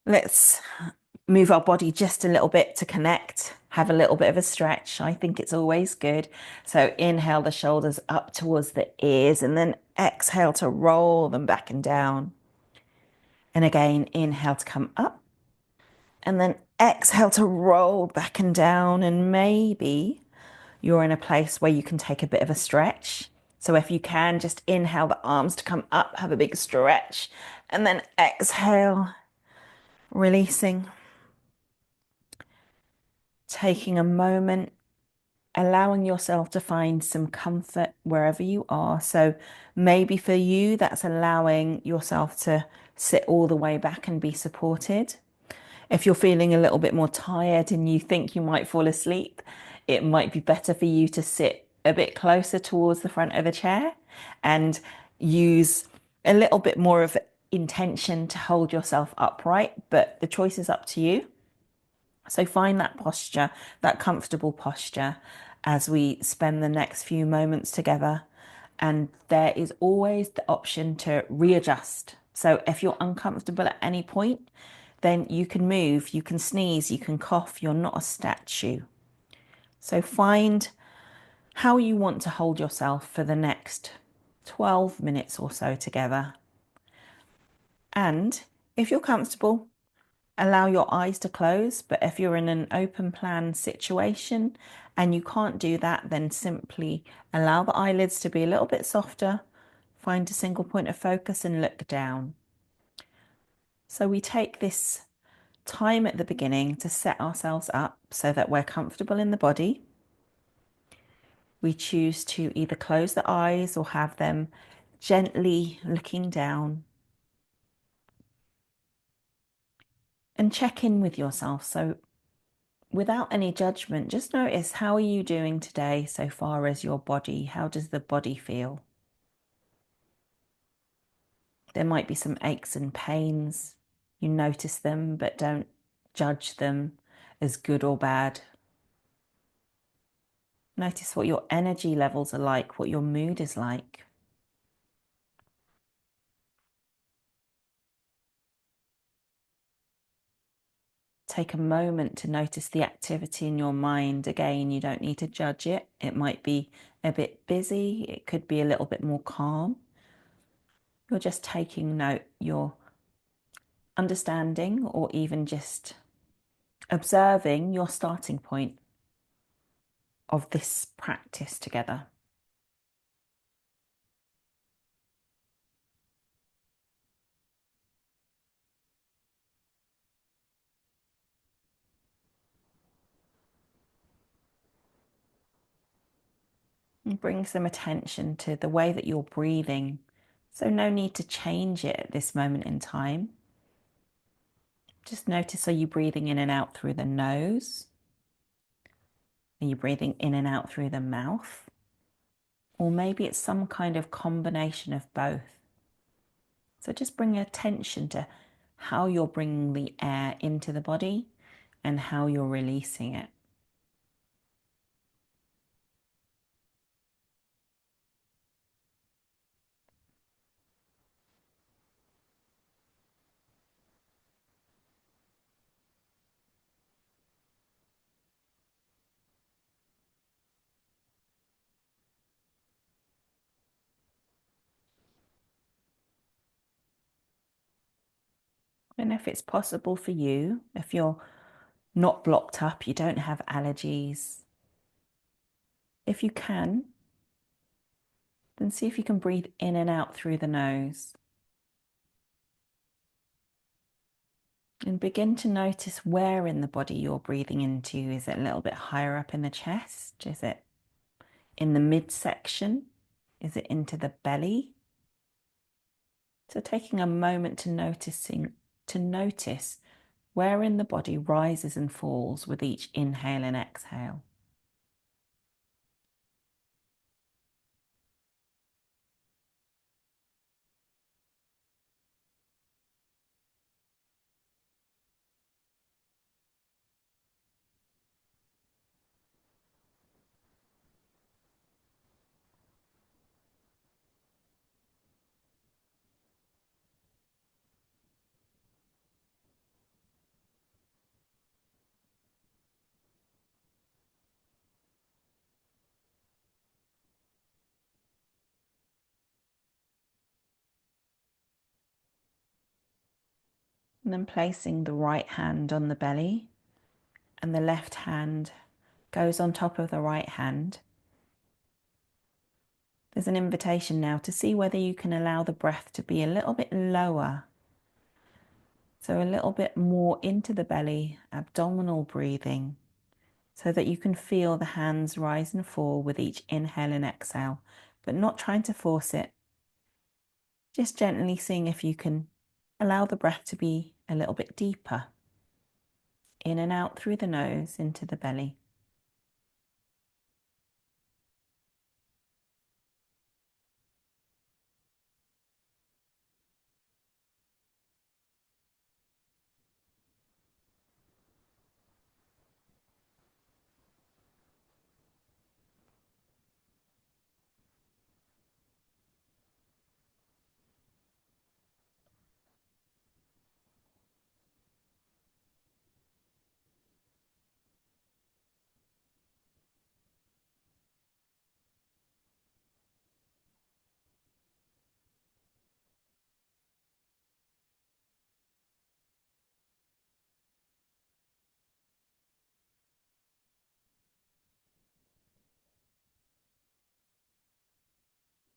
Let's move our body just a little bit to connect, have a little bit of a stretch. I think it's always good. So inhale the shoulders up towards the ears and then exhale to roll them back and down. And again, inhale to come up and then exhale to roll back and down. And maybe you're in a place where you can take a bit of a stretch. So if you can, just inhale the arms to come up, have a big stretch, and then exhale, releasing. Taking a moment, allowing yourself to find some comfort wherever you are. So maybe for you, that's allowing yourself to sit all the way back and be supported. If you're feeling a little bit more tired and you think you might fall asleep, it might be better for you to sit a bit closer towards the front of the chair and use a little bit more of intention to hold yourself upright, but the choice is up to you. So find that posture, that comfortable posture as we spend the next few moments together. And there is always the option to readjust. So if you're uncomfortable at any point, then you can move, you can sneeze, you can cough. You're not a statue. So find how you want to hold yourself for the next 12 minutes or so together. And if you're comfortable, allow your eyes to close. But if you're in an open plan situation and you can't do that, then simply allow the eyelids to be a little bit softer. Find a single point of focus and look down. So we take this time at the beginning to set ourselves up so that we're comfortable in the body. We choose to either close the eyes or have them gently looking down. And check in with yourself. So without any judgment, just notice, how are you doing today so far as your body? How does the body feel? There might be some aches and pains. You notice them, but don't judge them as good or bad. Notice what your energy levels are like, what your mood is like. Take a moment to notice the activity in your mind. Again, you don't need to judge it. It might be a bit busy. It could be a little bit more calm. You're just taking note. You're understanding or even just observing your starting point of this practice together. And bring some attention to the way that you're breathing. So no need to change it at this moment in time. Just notice, are you breathing in and out through the nose? Are you breathing in and out through the mouth? Or maybe it's some kind of combination of both. So just bring attention to how you're bringing the air into the body and how you're releasing it. And if it's possible for you, if you're not blocked up, you don't have allergies, if you can, then see if you can breathe in and out through the nose. And begin to notice where in the body you're breathing into. Is it a little bit higher up in the chest? Is it in the midsection? Is it into the belly? So taking a moment to notice where in the body rises and falls with each inhale and exhale. And then placing the right hand on the belly and the left hand goes on top of the right hand. There's an invitation now to see whether you can allow the breath to be a little bit lower. So a little bit more into the belly, abdominal breathing, so that you can feel the hands rise and fall with each inhale and exhale, but not trying to force it. Just gently seeing if you can allow the breath to be a little bit deeper. In and out through the nose into the belly.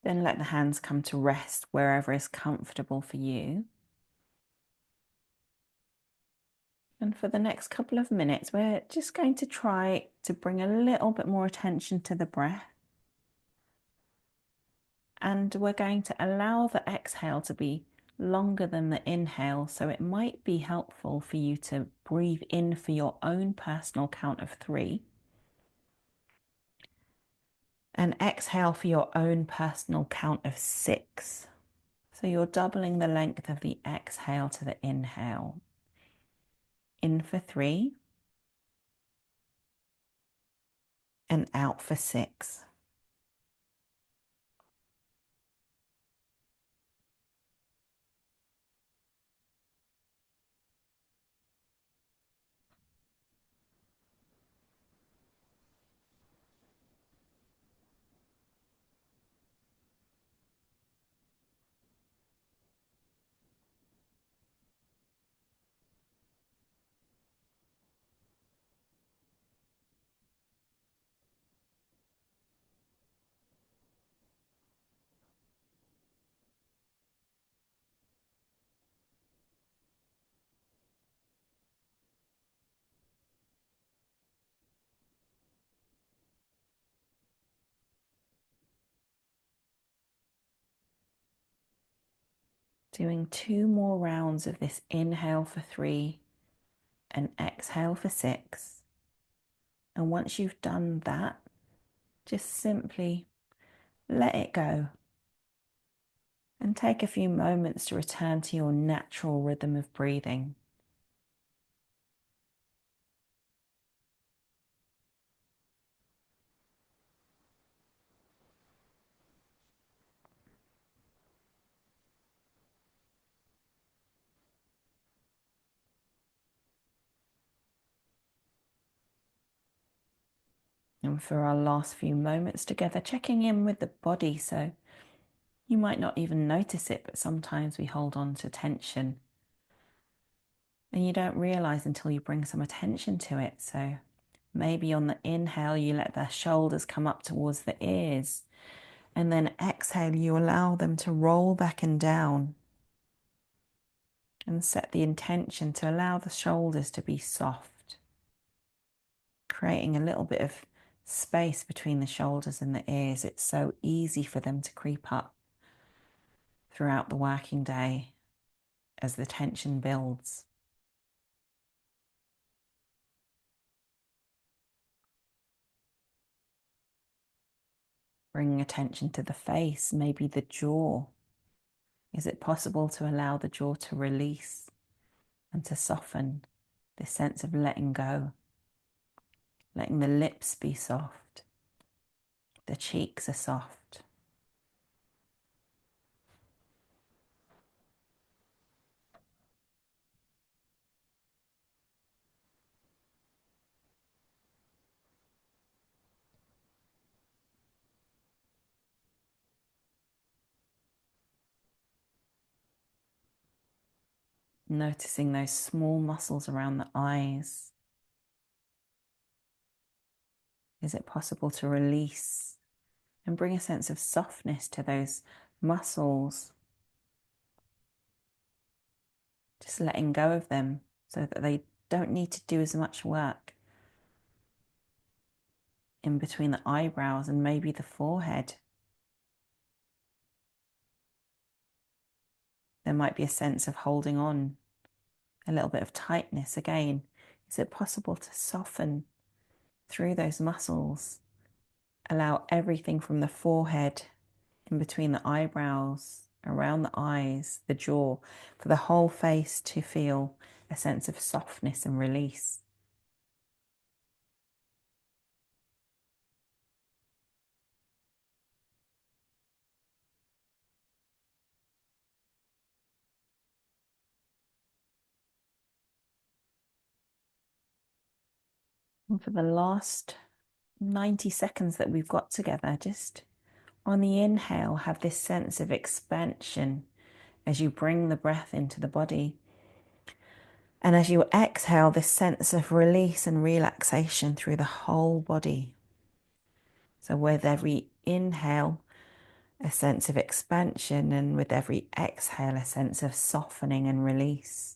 Then let the hands come to rest wherever is comfortable for you. And for the next couple of minutes, we're just going to try to bring a little bit more attention to the breath. And we're going to allow the exhale to be longer than the inhale. So it might be helpful for you to breathe in for your own personal count of 3. And exhale for your own personal count of 6. So you're doubling the length of the exhale to the inhale. In for 3 and out for 6. Doing 2 more rounds of this inhale for 3 and exhale for 6. And once you've done that, just simply let it go and take a few moments to return to your natural rhythm of breathing. And for our last few moments together, checking in with the body. So you might not even notice it, but sometimes we hold on to tension and you don't realize until you bring some attention to it. So maybe on the inhale, you let the shoulders come up towards the ears, and then exhale, you allow them to roll back and down, and set the intention to allow the shoulders to be soft, creating a little bit of space between the shoulders and the ears. It's so easy for them to creep up throughout the working day as the tension builds. Bringing attention to the face, maybe the jaw. Is it possible to allow the jaw to release and to soften, this sense of letting go? Letting the lips be soft. The cheeks are soft. Noticing those small muscles around the eyes. Is it possible to release and bring a sense of softness to those muscles? Just letting go of them so that they don't need to do as much work in between the eyebrows and maybe the forehead. There might be a sense of holding on, a little bit of tightness again. Is it possible to soften through those muscles? Allow everything from the forehead, in between the eyebrows, around the eyes, the jaw, for the whole face to feel a sense of softness and release. And for the last 90 seconds that we've got together, just on the inhale, have this sense of expansion as you bring the breath into the body. And as you exhale, this sense of release and relaxation through the whole body. So with every inhale, a sense of expansion, and with every exhale, a sense of softening and release.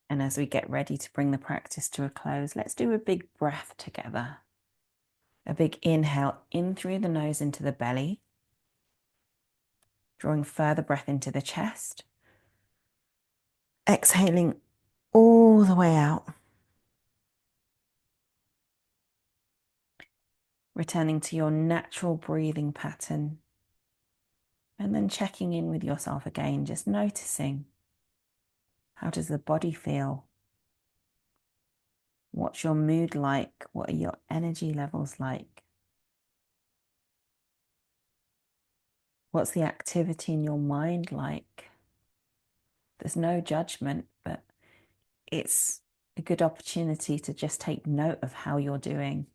And as we get ready to bring the practice to a close, let's do a big breath together. A big inhale in through the nose into the belly, drawing further breath into the chest. Exhaling all the way out. Returning to your natural breathing pattern. And then checking in with yourself again, just noticing, how does the body feel? What's your mood like? What are your energy levels like? What's the activity in your mind like? There's no judgment, but it's a good opportunity to just take note of how you're doing,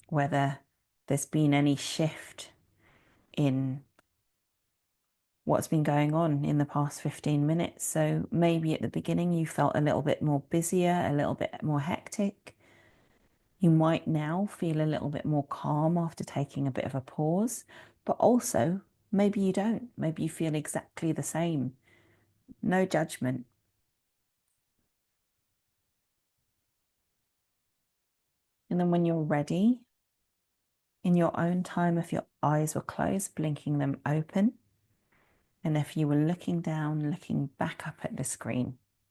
whether there's been any shift in what's been going on in the past 15 minutes. So maybe at the beginning you felt a little bit more busier, a little bit more hectic. You might now feel a little bit more calm after taking a bit of a pause, but also maybe you don't. Maybe you feel exactly the same. No judgment. And then when you're ready, in your own time, if your eyes were closed, blinking them open. And if you were looking down, looking back up at the screen,